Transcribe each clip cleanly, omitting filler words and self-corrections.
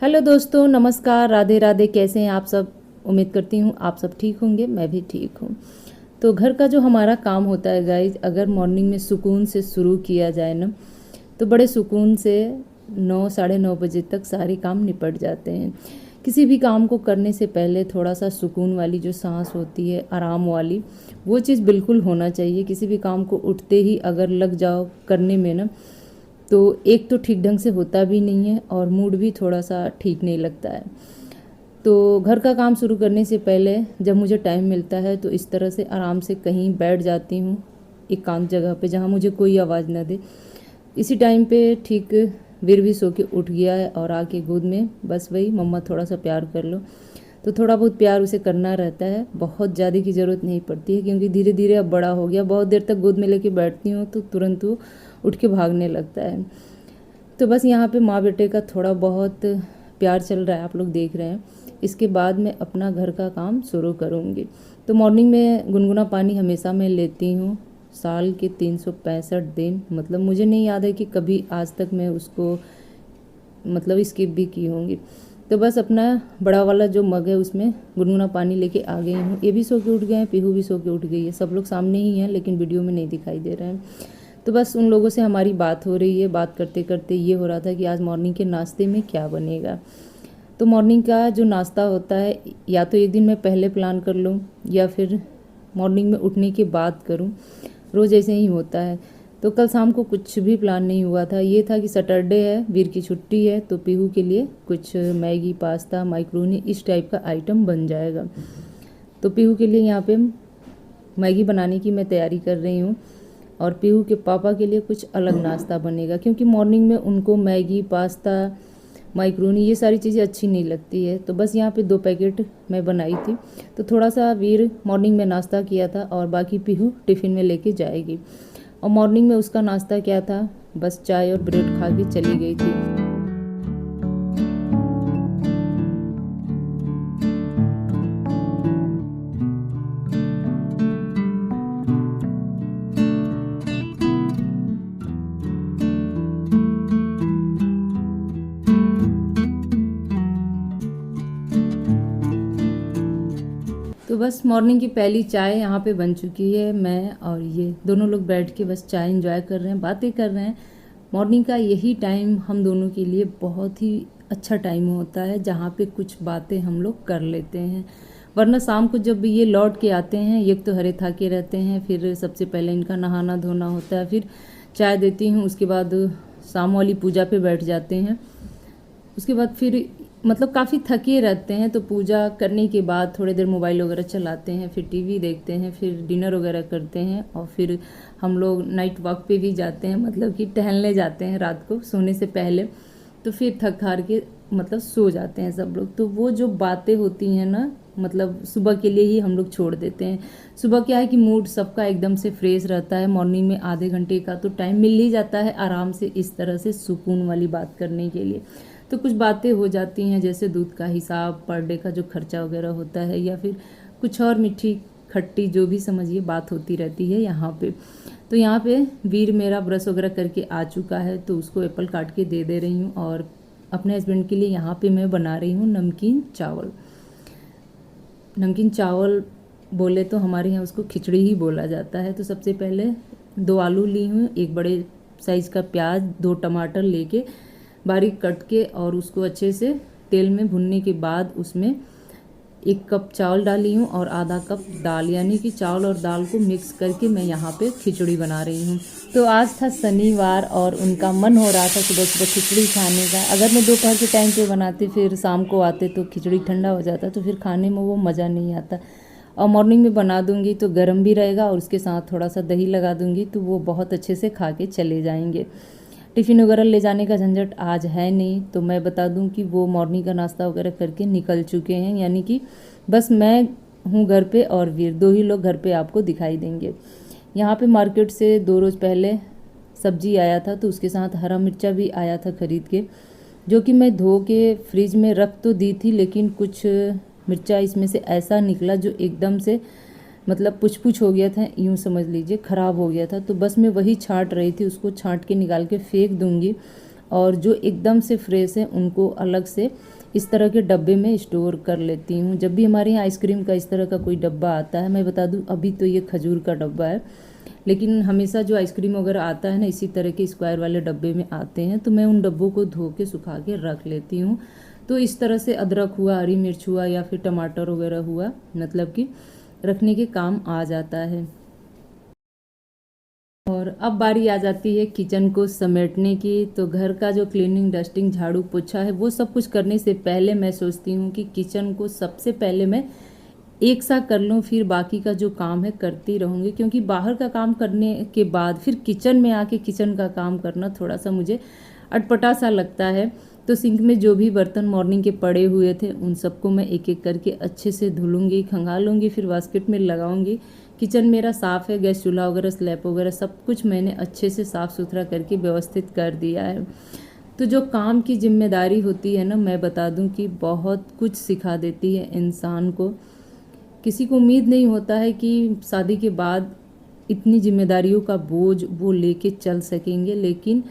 Hello दोस्तों, नमस्कार, राधे राधे। कैसे हैं आप सब? उम्मीद करती हूँ आप सब ठीक होंगे। मैं भी ठीक हूँ। तो घर का जो हमारा काम होता है गाइज, अगर मॉर्निंग में सुकून से शुरू किया जाए ना, तो बड़े सुकून से 9 साढ़े 9 बजे तक सारे काम निपट जाते हैं। किसी भी काम को करने से पहले थोड़ा सा सुकून वाली जो सांस होती है, आराम वाली, वो चीज़ बिल्कुल होना चाहिए। किसी भी काम को उठते ही अगर लग जाओ करने में ना, तो एक तो ठीक ढंग से होता भी नहीं है और मूड भी थोड़ा सा ठीक नहीं लगता है। तो घर का काम शुरू करने से पहले जब मुझे टाइम मिलता है तो इस तरह से आराम से कहीं बैठ जाती हूँ, एकांत जगह पे जहाँ मुझे कोई आवाज़ ना दे। इसी टाइम पे ठीक वीर भी सो के उठ गया है और आके गोद में बस वही मम्मा थोड़ा सा प्यार कर लो। तो थोड़ा बहुत प्यार उसे करना रहता है, बहुत ज़्यादा की ज़रूरत नहीं पड़ती है, क्योंकि धीरे धीरे अब बड़ा हो गया। बहुत देर तक गोद में लेके बैठती हूँ तो तुरंत वो उठ के भागने लगता है। तो बस यहाँ पे माँ बेटे का थोड़ा बहुत प्यार चल रहा है, आप लोग देख रहे हैं। इसके बाद मैं अपना घर का काम शुरू करूँगी। तो मॉर्निंग में गुनगुना पानी हमेशा मैं लेती हूँ, साल के 365 दिन। मतलब मुझे नहीं याद है कि कभी आज तक मैं उसको स्किप भी की होंगी। तो बस अपना बड़ा वाला जो मग है उसमें गुनगुना पानी लेके आ गई हूँ। ये भी सो के उठ गए हैं, पीहू भी सो के उठ गई है। सब लोग सामने ही हैं लेकिन वीडियो में नहीं दिखाई दे रहे हैं। तो बस उन लोगों से हमारी बात हो रही है। बात करते करते ये हो रहा था कि आज मॉर्निंग के नाश्ते में क्या बनेगा। तो मॉर्निंग का जो नाश्ता होता है, या तो एक दिन मैं पहले प्लान कर लूँ या फिर मॉर्निंग में उठने के बाद करूँ। रोज़ ऐसे ही होता है। तो कल शाम को कुछ भी प्लान नहीं हुआ था। ये था कि सैटरडे है, वीर की छुट्टी है, तो पीहू के लिए कुछ मैगी, पास्ता, माइक्रोनी इस टाइप का आइटम बन जाएगा। तो पीहू के लिए यहाँ पे मैगी बनाने की मैं तैयारी कर रही हूँ और पीहू के पापा के लिए कुछ अलग नाश्ता बनेगा, क्योंकि मॉर्निंग में उनको मैगी, पास्ता, माइक्रोनी ये सारी चीज़ें अच्छी नहीं लगती है। तो बस यहाँ पे 2 पैकेट मैं बनाई थी। तो थोड़ा सा वीर मॉर्निंग में नाश्ता किया था और बाकी पीहू टिफ़िन में लेके जाएगी। और मॉर्निंग में उसका नाश्ता क्या था, बस चाय और ब्रेड खा के चली गई थी। तो बस मॉर्निंग की पहली चाय यहाँ पे बन चुकी है। मैं और ये दोनों लोग बैठ के बस चाय एंजॉय कर रहे हैं, बातें कर रहे हैं। मॉर्निंग का यही टाइम हम दोनों के लिए बहुत ही अच्छा टाइम होता है, जहाँ पे कुछ बातें हम लोग कर लेते हैं। वरना शाम को जब ये लौट के आते हैं, एक तो हरे थाके रहते हैं, फिर सबसे पहले इनका नहाना धोना होता है, फिर चाय देती हूँ, उसके बाद शाम वाली पूजा पे बैठ जाते हैं। उसके बाद फिर काफ़ी थके रहते हैं। तो पूजा करने के बाद थोड़ी देर मोबाइल वगैरह चलाते हैं, फिर टीवी देखते हैं, फिर डिनर वगैरह करते हैं और फिर हम लोग नाइट वॉक पे भी जाते हैं, कि टहलने जाते हैं रात को सोने से पहले। तो फिर थक हार के सो जाते हैं सब लोग। तो वो जो बातें होती हैं ना, सुबह के लिए ही हम लोग छोड़ देते हैं। सुबह क्या है कि मूड सबका एकदम से फ्रेश रहता है। मॉर्निंग में आधे घंटे का तो टाइम मिल ही जाता है आराम से इस तरह से सुकून वाली बात करने के लिए। तो कुछ बातें हो जाती हैं, जैसे दूध का हिसाब, पर डे का जो खर्चा वगैरह होता है, या फिर कुछ और मीठी खट्टी जो भी समझिए बात होती रहती है यहाँ पे। तो यहाँ पे वीर मेरा ब्रश वगैरह करके आ चुका है, तो उसको एप्पल काट के दे रही हूँ और अपने हस्बैंड के लिए यहाँ पे मैं बना रही हूँ नमकीन चावल। नमकीन चावल बोले तो हमारे यहाँ उसको खिचड़ी ही बोला जाता है। तो सबसे पहले 2 आलू ली हूँ, 1 बड़े साइज़ का प्याज, 2 टमाटर लेके बारीक कट के और उसको अच्छे से तेल में भुनने के बाद उसमें 1 कप चावल डाली हूँ और आधा कप दाल, यानी कि चावल और दाल को मिक्स करके मैं यहाँ पे खिचड़ी बना रही हूँ। तो आज था शनिवार और उनका मन हो रहा था सुबह सुबह खिचड़ी खाने का। अगर मैं दोपहर के टाइम पे बनाती फिर शाम को आते तो खिचड़ी ठंडा हो जाता, तो फिर खाने में वो मज़ा नहीं आता। और मॉर्निंग में बना दूँगी तो गर्म भी रहेगा और उसके साथ थोड़ा सा दही लगा दूँगी, तो वो बहुत अच्छे से खा के चले जाएंगे। टिफ़िन वगैरह ले जाने का झंझट आज है नहीं। तो मैं बता दूं कि वो मॉर्निंग का नाश्ता वगैरह करके निकल चुके हैं, यानी कि बस मैं हूँ घर पे और वीर, 2 ही लोग घर पे आपको दिखाई देंगे। यहाँ पे मार्केट से 2 रोज़ पहले सब्जी आया था, तो उसके साथ हरा मिर्चा भी आया था ख़रीद के, जो कि मैं धो के फ्रिज में रख तो दी थी, लेकिन कुछ मिर्चा इसमें से ऐसा निकला जो एकदम से पुछ पुछ हो गया था, यूँ समझ लीजिए ख़राब हो गया था। तो बस मैं वही छांट रही थी, उसको छांट के निकाल के फेंक दूँगी और जो एकदम से फ्रेश है उनको अलग से इस तरह के डब्बे में स्टोर कर लेती हूँ। जब भी हमारे यहाँ आइसक्रीम का इस तरह का कोई डब्बा आता है, मैं बता दूँ अभी तो ये खजूर का डब्बा है, लेकिन हमेशा जो आइसक्रीम वगैरह आता है ना इसी तरह के स्क्वायर वाले डब्बे में आते हैं, तो मैं उन डब्बों को धो के सुखा के रख लेती हूँ। तो इस तरह से अदरक हुआ, हरी मिर्च हुआ या फिर टमाटर वगैरह हुआ, मतलब कि रखने के काम आ जाता है। और अब बारी आ जाती है किचन को समेटने की। तो घर का जो क्लीनिंग, डस्टिंग, झाड़ू पोछा है वो सब कुछ करने से पहले मैं सोचती हूँ कि किचन को सबसे पहले मैं एक साथ कर लूँ, फिर बाकी का जो काम है करती रहूँगी, क्योंकि बाहर का काम करने के बाद फिर किचन में आके किचन का काम करना थोड़ा सा मुझे अटपटा सा लगता है। तो सिंक में जो भी बर्तन मॉर्निंग के पड़े हुए थे उन सबको मैं एक एक करके अच्छे से धुलूँगी, खंगालूँगी, फिर बास्केट में लगाऊँगी। किचन मेरा साफ़ है, गैस चूल्हा वगैरह, स्लैब वगैरह सब कुछ मैंने अच्छे से साफ़ सुथरा करके व्यवस्थित कर दिया है। तो जो काम की जिम्मेदारी होती है ना, मैं बता दूं कि बहुत कुछ सिखा देती है इंसान को। किसी को उम्मीद नहीं होता है कि शादी के बाद इतनी जिम्मेदारियों का बोझ वो लेके चल सकेंगे, लेकिन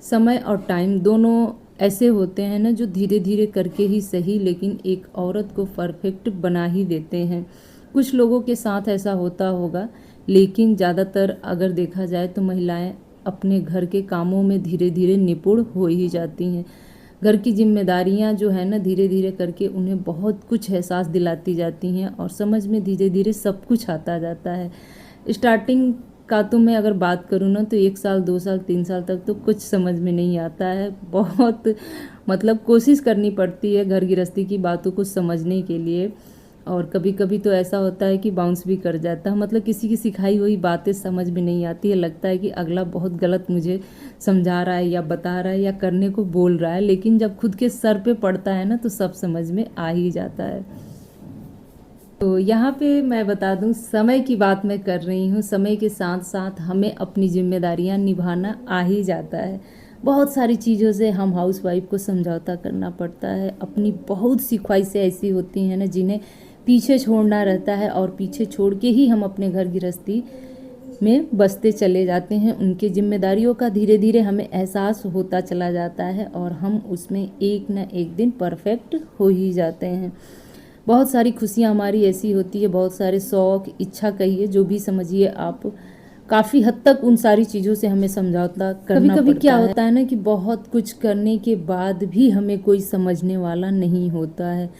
समय और टाइम दोनों ऐसे होते हैं ना जो धीरे धीरे करके ही सही, लेकिन एक औरत को परफेक्ट बना ही देते हैं। कुछ लोगों के साथ ऐसा होता होगा, लेकिन ज़्यादातर अगर देखा जाए तो महिलाएं अपने घर के कामों में धीरे धीरे निपुण हो ही जाती हैं। घर की जिम्मेदारियां जो है ना धीरे धीरे करके उन्हें बहुत कुछ एहसास दिलाती जाती हैं और समझ में धीरे धीरे सब कुछ आता जाता है। स्टार्टिंग का तो मैं अगर बात करूँ ना तो 1 साल, 2 साल, 3 साल तक तो कुछ समझ में नहीं आता है। बहुत मतलब कोशिश करनी पड़ती है घर गृहस्थी की बातों को समझने के लिए, और कभी कभी तो ऐसा होता है कि बाउंस भी कर जाता है। मतलब किसी की सिखाई हुई बातें समझ में नहीं आती है, लगता है कि अगला बहुत गलत मुझे समझा रहा है या बता रहा है या करने को बोल रहा है, लेकिन जब खुद के सर पे पड़ता है ना तो सब समझ में आ ही जाता है। तो यहाँ पे मैं बता दूँ, समय की बात मैं कर रही हूँ, समय के साथ साथ हमें अपनी जिम्मेदारियाँ निभाना आ ही जाता है। बहुत सारी चीज़ों से हम हाउसवाइफ को समझौता करना पड़ता है। अपनी बहुत सी ख्वाहिशें ऐसी होती हैं ना जिन्हें पीछे छोड़ना रहता है, और पीछे छोड़ के ही हम अपने घर गृहस्थी में बसते चले जाते हैं। उनकी जिम्मेदारियों का धीरे धीरे हमें एहसास होता चला जाता है और हम उसमें एक न एक दिन परफेक्ट हो ही जाते हैं। बहुत सारी खुशियाँ हमारी ऐसी होती है, बहुत सारे शौक, इच्छा कहिए, जो भी समझिए आप, काफ़ी हद तक उन सारी चीज़ों से हमें समझौता करना कभी क्या होता है ना कि बहुत कुछ करने के बाद भी हमें कोई समझने वाला नहीं होता है।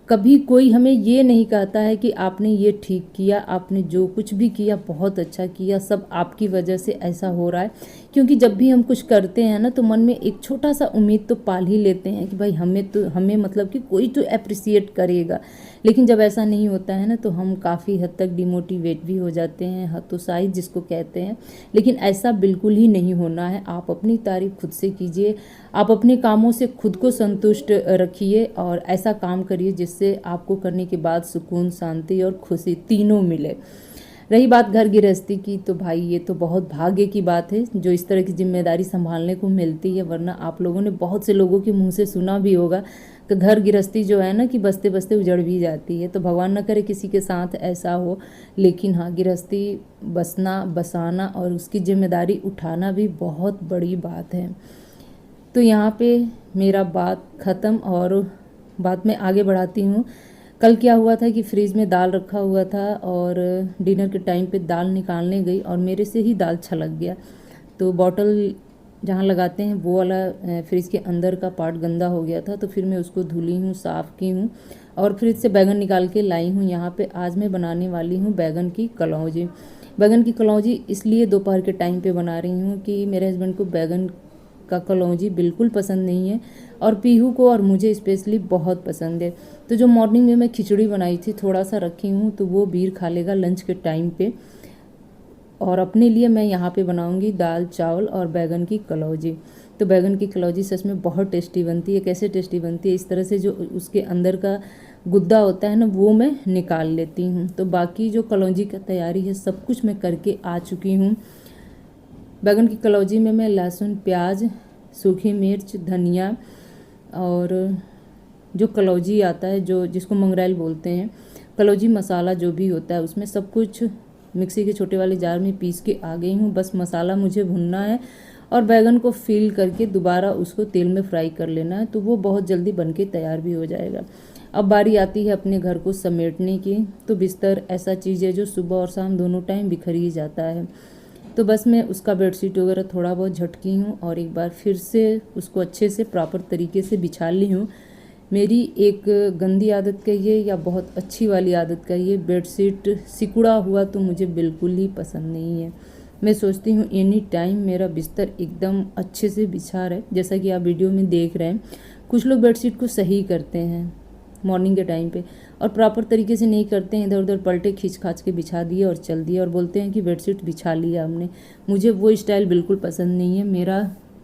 कभी कोई हमें ये नहीं कहता है कि आपने ये ठीक किया, आपने जो कुछ भी किया बहुत अच्छा किया, सब आपकी वजह से ऐसा हो रहा है। क्योंकि जब भी हम कुछ करते हैं ना तो मन में एक छोटा सा उम्मीद तो पाल ही लेते हैं कि भाई हमें मतलब कि कोई तो अप्रिसिएट करेगा। लेकिन जब ऐसा नहीं होता है ना तो हम काफ़ी हद तक डिमोटिवेट भी हो जाते हैं, हतोत्साहित जिसको कहते हैं। लेकिन ऐसा बिल्कुल ही नहीं होना है। आप अपनी तारीफ खुद से कीजिए, आप अपने कामों से खुद को संतुष्ट रखिए और ऐसा काम करिए जिससे आपको करने के बाद सुकून, शांति और खुशी तीनों मिले। रही बात घर गृहस्थी की, तो भाई ये तो बहुत भाग्य की बात है जो इस तरह की जिम्मेदारी संभालने को मिलती है, वरना आप लोगों ने बहुत से लोगों के मुंह से सुना भी होगा कि घर गृहस्थी जो है ना कि बसते बसते उजड़ भी जाती है। तो भगवान न करे किसी के साथ ऐसा हो, लेकिन हाँ, गृहस्थी बसना, बसाना और उसकी जिम्मेदारी उठाना भी बहुत बड़ी बात है। तो यहाँ पे मेरा बात ख़त्म और बात मैं आगे बढ़ाती हूँ। कल क्या हुआ था कि फ्रिज में दाल रखा हुआ था और डिनर के टाइम पे दाल निकालने गई और मेरे से ही दाल छलक गया। तो बॉटल जहाँ लगाते हैं वो वाला फ्रिज के अंदर का पार्ट गंदा हो गया था, तो फिर मैं उसको धुली हूँ, साफ़ की हूँ और फ्रिज से बैगन निकाल के लाई हूँ। यहाँ पे आज मैं बनाने वाली हूँ बैगन की कलौंजी। बैगन की कलौंजी इसलिए दोपहर के टाइम पे बना रही हूँ कि मेरे हस्बैंड को बैगन का कलौंजी बिल्कुल पसंद नहीं है और पीहू को और मुझे स्पेशली बहुत पसंद है। तो जो मॉर्निंग में मैं खिचड़ी बनाई थी थोड़ा सा रखी हूँ, तो वो वीर खा लेगा लंच के टाइम पे। और अपने लिए मैं यहाँ पे बनाऊँगी दाल चावल और बैगन की कलौंजी। तो बैगन की कलौंजी सच में बहुत टेस्टी बनती है। कैसे टेस्टी बनती है, इस तरह से जो उसके अंदर का गुद्दा होता है ना वो मैं निकाल लेती हूँ। तो बाकी जो कलौंजी का तैयारी है सब कुछ मैं करके आ चुकी हूँ। बैगन की कलौंजी में मैं लहसुन, प्याज, सूखी मिर्च, धनिया और जो कलौंजी आता है जो जिसको मंगरेल बोलते हैं, कलौंजी मसाला जो भी होता है उसमें सब कुछ मिक्सी के छोटे वाले जार में पीस के आ गई हूँ। बस मसाला मुझे भुनना है और बैगन को फिल करके दोबारा उसको तेल में फ्राई कर लेना है, तो वो बहुत जल्दी बन के तैयार भी हो जाएगा। अब बारी आती है अपने घर को समेटने की। तो बिस्तर ऐसा चीज़ है जो सुबह और शाम दोनों टाइम बिखर ही जाता है। तो बस मैं उसका बेडशीट वगैरह थोड़ा बहुत झटकी हूँ और एक बार फिर से उसको अच्छे से प्रॉपर तरीके से बिछा ली हूँ। मेरी एक गंदी आदत कहिए या बहुत अच्छी वाली आदत कहिए, बेडशीट सिकुड़ा हुआ तो मुझे बिल्कुल ही पसंद नहीं है। मैं सोचती हूँ एनी टाइम मेरा बिस्तर एकदम अच्छे से बिछा रहे, जैसा कि आप वीडियो में देख रहे हैं। कुछ लोग बेडशीट को सही करते हैं मॉर्निंग के टाइम पे और प्रॉपर तरीके से नहीं करते हैं, इधर उधर पलटे खींच खाच के बिछा दिए और चल दिए और बोलते हैं कि बेडशीट बिछा लिया हमने। मुझे वो स्टाइल बिल्कुल पसंद नहीं है। मेरा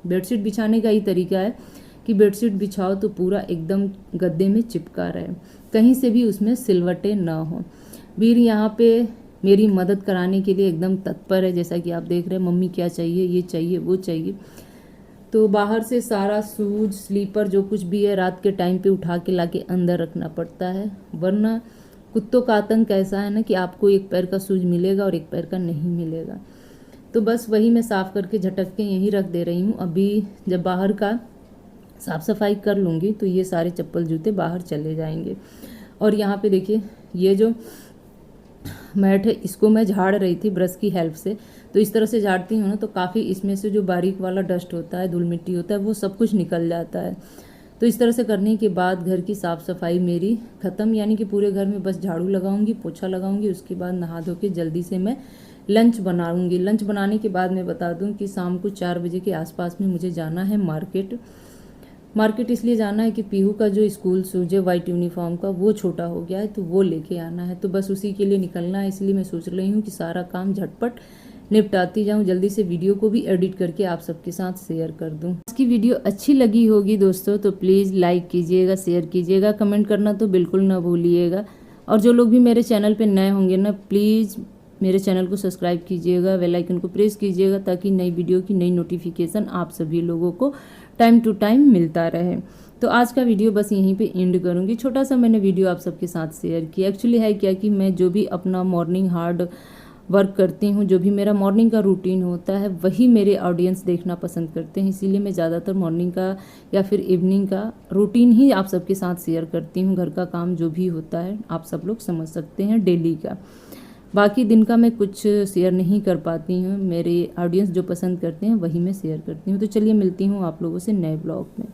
बेडशीट बिछाने का ही तरीका है कि बेडशीट बिछाओ तो पूरा एकदम गद्दे में चिपका रहे, कहीं से भी उसमें सिलवटें ना हो। वीर यहाँ पे मेरी मदद कराने के लिए एकदम तत्पर है, जैसा कि आप देख रहे हैं। मम्मी क्या चाहिए, ये चाहिए, वो चाहिए। तो बाहर से सारा शूज स्लीपर जो कुछ भी है रात के टाइम पे उठा के लाके अंदर रखना पड़ता है, वरना कुत्तों का आतंक ऐसा है ना कि आपको एक पैर का शूज मिलेगा और एक पैर का नहीं मिलेगा। तो बस वही मैं साफ़ करके झटक के यहीं रख दे रही हूँ। अभी जब बाहर का साफ़ सफाई कर लूँगी तो ये सारे चप्पल जूते बाहर चले जाएंगे। और यहाँ पे देखिए ये जो मैट है इसको मैं झाड़ रही थी ब्रश की हेल्प से। तो इस तरह से झाड़ती हूँ ना तो काफ़ी इसमें से जो बारीक वाला डस्ट होता है, धूल मिट्टी होता है, वो सब कुछ निकल जाता है। तो इस तरह से करने के बाद घर की साफ़ सफाई मेरी ख़त्म, यानी कि पूरे घर में बस झाड़ू लगाऊंगी, पोछा लगाऊंगी। उसके बाद नहा धो के जल्दी से मैं लंच बनाऊंगी। लंच बनाने के बाद मैं बता दूं कि शाम को 4 बजे के आसपास में मुझे जाना है मार्केट इसलिए जाना है कि पीहू का जो स्कूल शूज है वाइट यूनिफॉर्म का वो छोटा हो गया है, तो वो लेके आना है। तो बस उसी के लिए निकलना है, इसलिए मैं सोच रही हूँ कि सारा काम झटपट निपटाती जाऊँ, जल्दी से वीडियो को भी एडिट करके आप सबके साथ शेयर कर दूँ। इसकी वीडियो अच्छी लगी होगी दोस्तों तो प्लीज़ लाइक कीजिएगा, शेयर कीजिएगा, कमेंट करना तो बिल्कुल ना भूलिएगा। और जो लोग भी मेरे चैनल पर नए होंगे ना, प्लीज़ मेरे चैनल को सब्सक्राइब कीजिएगा, बेल आइकन को प्रेस कीजिएगा, ताकि नई वीडियो की नई नोटिफिकेशन आप सभी लोगों को टाइम टू टाइम मिलता रहे। तो आज का वीडियो बस यहीं पे एंड करूँगी। छोटा सा मैंने वीडियो आप सबके साथ शेयर किया। एक्चुअली है क्या कि मैं जो भी अपना मॉर्निंग हार्ड वर्क करती हूँ, जो भी मेरा मॉर्निंग का रूटीन होता है, वही मेरे ऑडियंस देखना पसंद करते हैं। इसीलिए मैं ज़्यादातर मॉर्निंग का या फिर इवनिंग का रूटीन ही आप सबके साथ शेयर करती हूँ। घर का काम जो भी होता है आप सब लोग समझ सकते हैं, डेली का। बाकी दिन का मैं कुछ शेयर नहीं कर पाती हूँ, मेरे ऑडियंस जो पसंद करते हैं वही मैं शेयर करती हूँ। तो चलिए मिलती हूँ आप लोगों से नए ब्लॉग में।